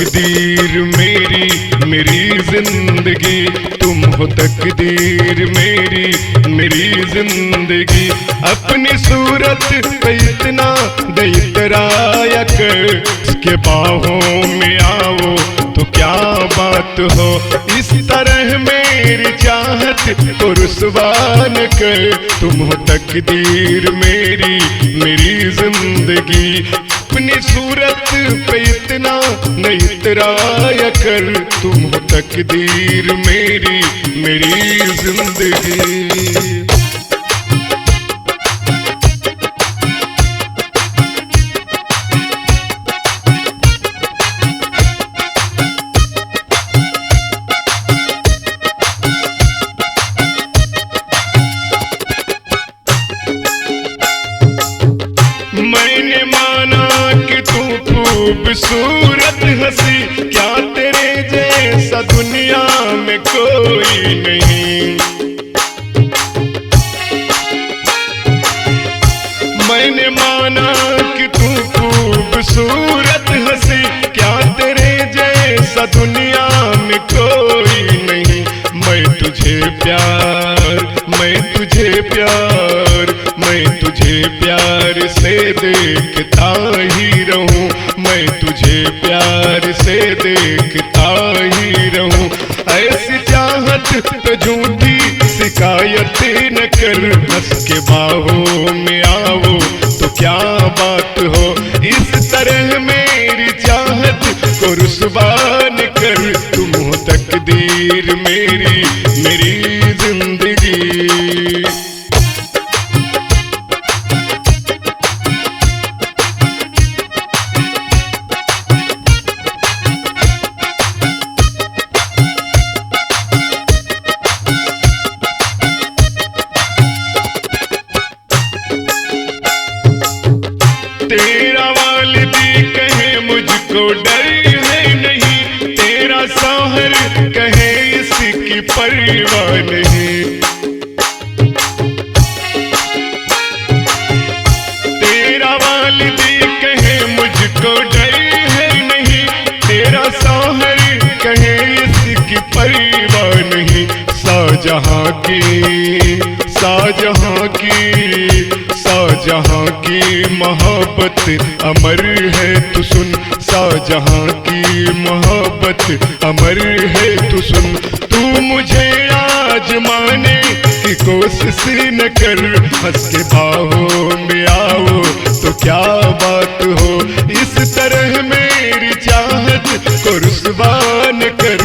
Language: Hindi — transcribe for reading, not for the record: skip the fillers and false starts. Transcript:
तकदीर मेरी मेरी जिंदगी, तुम हो तकदीर मेरी मेरी जिंदगी। अपनी सूरत पे इतना दयतराया कर, इसके बाहों में आओ तो क्या बात हो। इस तरह मेरी चाहत को रुसवा न कर, तुम हो तकदीर मेरी मेरी जिंदगी। अपनी सूरत पे इतना नहीं इतराया कर, तुम हो तकदीर मेरी मेरी जिंदगी। मैंने माना कि तू खूबसूरत हंसी, क्या तेरे जैसा दुनिया में कोई नहीं। मैंने माना कि तू खूबसूरत हंसी, क्या तेरे जैसा दुनिया में कोई नहीं। मैं तुझे प्यार मैं तुझे प्यार मैं तुझे प्यार से देखता ही रहूं, मैं तुझे प्यार से देखता ही रहूं। ऐसी चाहत पे झूठी शिकायत न कर, हंस के बाहों में आओ तो क्या बात हो। इस तरह मेरी चाहत को रुसवा न कर, तुम हो तकदीर मेरी मेरी जिंदगी। तेरा वालिदी कहे मुझको डर है नहीं, तेरा शौहर कहे इसकी परवाह नहीं। तेरा वालिदी कहे मुझको डर है नहीं, तेरा शौहर कहे इसकी परवाह नहीं। शाहजहां की शाहजहां की शाहजहां की मोहब्बत अमर है तू सुन, शाहजहां की मोहब्बत अमर है तू सुन। तू मुझे आजमाने की कोशिश न कर, हंस के बाहों में आओ तो क्या बात हो। इस तरह मेरी चाहत को रुसवा न कर,